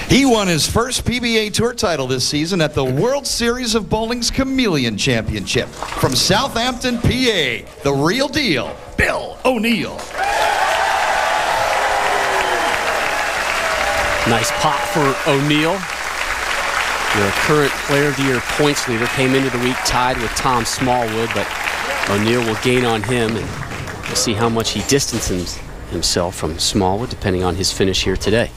He won his first PBA Tour title this season at the World Series of Bowling's Chameleon Championship. From Southampton, PA, the real deal, Bill O'Neill. Nice pop for O'Neill. Your current Player of the Year points leader came into the week tied with Tom Smallwood, but O'Neill will gain on him, and we'll see how much he distances himself from Smallwood depending on his finish here today.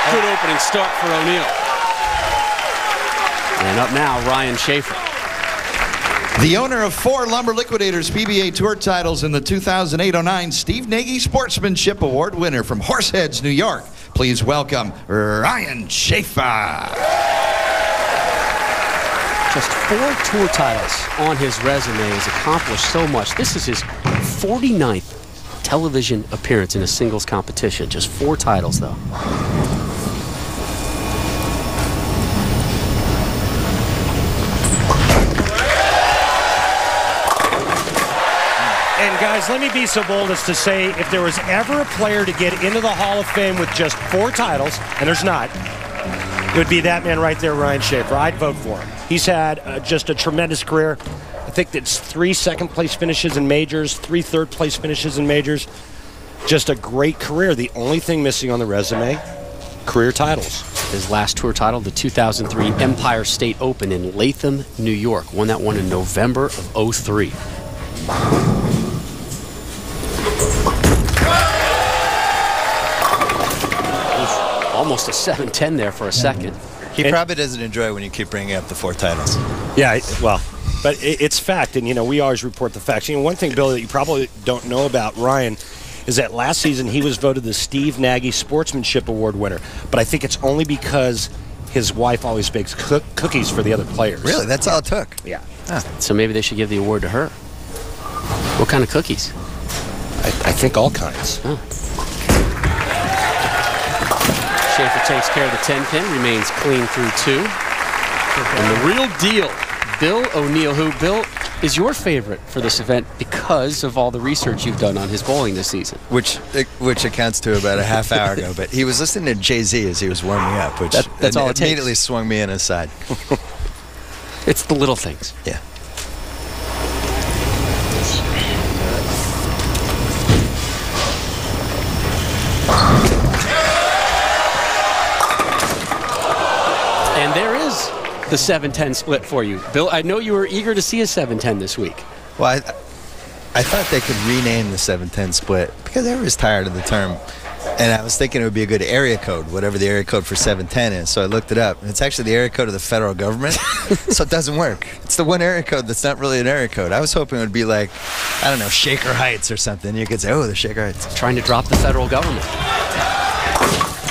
Good opening start for O'Neill. And up now, Ryan Schaefer. The owner of 4 Lumber Liquidators PBA Tour titles in the 2008-09 Steve Nagy Sportsmanship Award winner from Horseheads, New York. Please welcome Ryan Schaefer. Just 4 tour titles on his resume. Has accomplished so much. This is his 49th television appearance in a singles competition. Just 4 titles, though. And guys, let me be so bold as to say, if there was ever a player to get into the Hall of Fame with just 4 titles, and there's not, it would be that man right there, Ryan Schaefer. I'd vote for him. He's had just a tremendous career. I think that's 3 second-place finishes in majors, 3 third-place finishes in majors. Just a great career. The only thing missing on the resume, career titles. His last tour title, the 2003 Empire State Open in Latham, New York. Won that one in November of '03. Almost a 7-10 there for a second. He probably doesn't enjoy when you keep bringing up the 4 titles. Yeah, well, but it's fact, and, you know, we always report the facts. You know, one thing, Bill, that you probably don't know about Ryan is that last season he was voted the Steve Nagy Sportsmanship Award winner, but I think it's only because his wife always bakes cookies for the other players. Really? That's all it took? Yeah. Huh. So maybe they should give the award to her. What kind of cookies? I think all kinds. Oh. Schaefer takes care of the 10-pin, remains clean through 2. And the real deal, Bill O'Neill, who, Bill, is your favorite for this event because of all the research you've done on his bowling this season. Which accounts to about a half hour ago. But he was listening to Jay-Z as he was warming up, which that's all it takes. Immediately swung me in his side. It's the little things. Yeah. And there is the 7-10 split for you. Bill, I know you were eager to see a 7-10 this week. Well, I thought they could rename the 7-10 split because everybody's tired of the term. And I was thinking it would be a good area code, whatever the area code for 710 is. So I looked it up. And it's actually the area code of the federal government. So it doesn't work. It's the one area code that's not really an area code. I was hoping it would be like, I don't know, Shaker Heights or something. You could say, oh, the Shaker Heights. Trying to drop the federal government.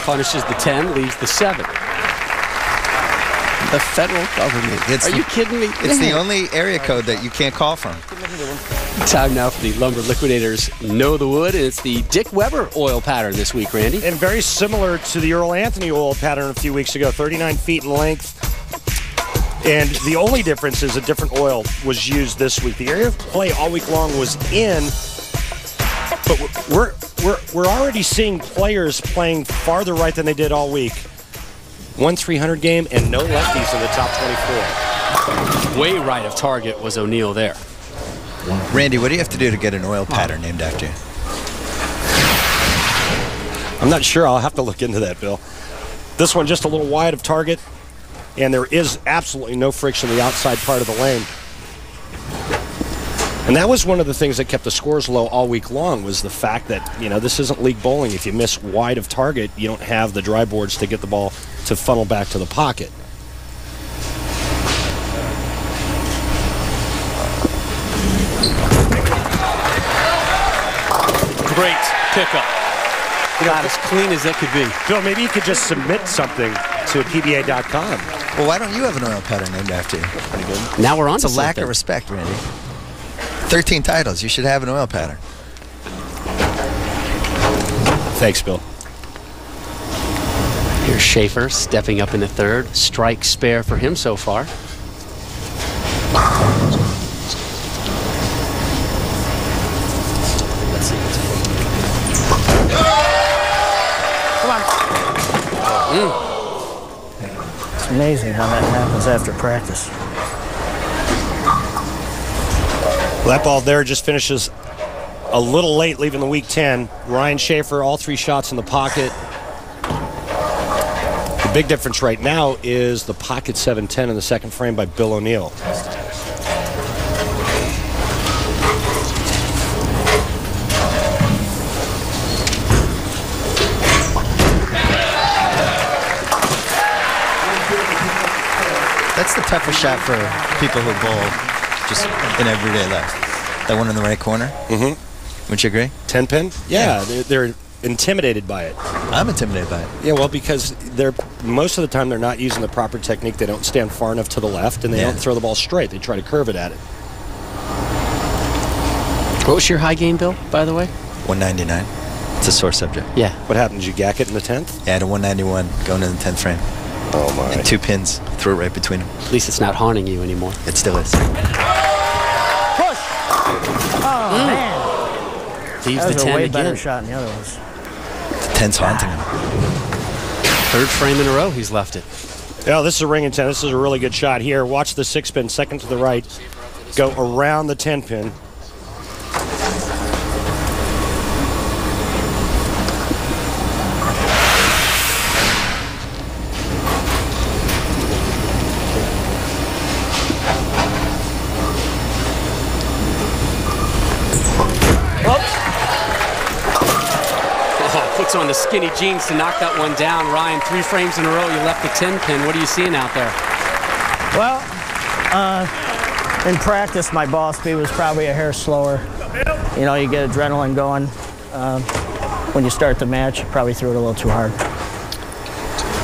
Punishes the 10, leaves the 7. The federal government. Are you kidding me? It's the only area code that you can't call from. Time now for the Lumber Liquidators Know the Wood, and it's the Dick Weber oil pattern this week, Randy. And very similar to the Earl Anthony oil pattern a few weeks ago, 39 feet in length. And the only difference is a different oil was used this week. The area of play all week long was in, but we're already seeing players playing farther right than they did all week. 1-300 game and no lefties in the top 24. Way right of target was O'Neill there. Randy, what do you have to do to get an oil pattern named after you? I'm not sure. I'll have to look into that, Bill. This one just a little wide of target, and there is absolutely no friction in the outside part of the lane. And that was one of the things that kept the scores low all week long, was the fact that, you know, this isn't league bowling. If you miss wide of target, you don't have the dry boards to get the ball to funnel back to the pocket. Great pickup. Not as clean as that could be. Bill, maybe you could just submit something to PBA.com. Well, why don't you have an oil pattern named after you? Pretty good. Now we're on to It's a lack of respect, Randy. 13 titles. You should have an oil pattern. Thanks, Bill. Here's Schaefer stepping up in the third. Strike spare for him so far. amazing how that happens after practice. Well, that ball there just finishes a little late, leaving the week 10. Ryan Schaefer, all 3 shots in the pocket. The big difference right now is the pocket 710 in the second frame by Bill O'Neill. That's the toughest shot for people who bowl just in everyday life. That one in the right corner? Mm-hmm. Wouldn't you agree? 10 pin? Yeah, they're intimidated by it. I'm intimidated by it. Yeah, well, because most of the time they're not using the proper technique. They don't stand far enough to the left, and they don't throw the ball straight. They try to curve it at it. What was your high gain, Bill, by the way? 199. It's a sore subject. Yeah. What happened? Did you gack it in the 10th? Yeah, I had a 191 going in the 10th frame. Oh, my. And 2 pins. Threw it right between them. At least it's not haunting you anymore. It still is. Push! Oh, man. Leaves That the was 10 a way again. better shot than the other ones. The 10's haunting him. 3rd frame in a row he's left it. Yeah, this is a ring and 10. This is a really good shot here. Watch the 6 pin, second to the right, go around the 10 pin. Puts on the skinny jeans to knock that one down. Ryan, 3 frames in a row, you left the 10 pin. What are you seeing out there? Well, in practice, my ball speed was probably a hair slower. You know, you get adrenaline going. When you start the match, you probably threw it a little too hard.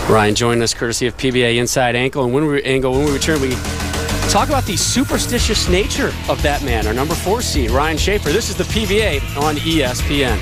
Ryan joining us courtesy of PBA Inside Angle. And when we return, we talk about the superstitious nature of that man, our number 4 seed, Ryan Schaefer. This is the PBA on ESPN.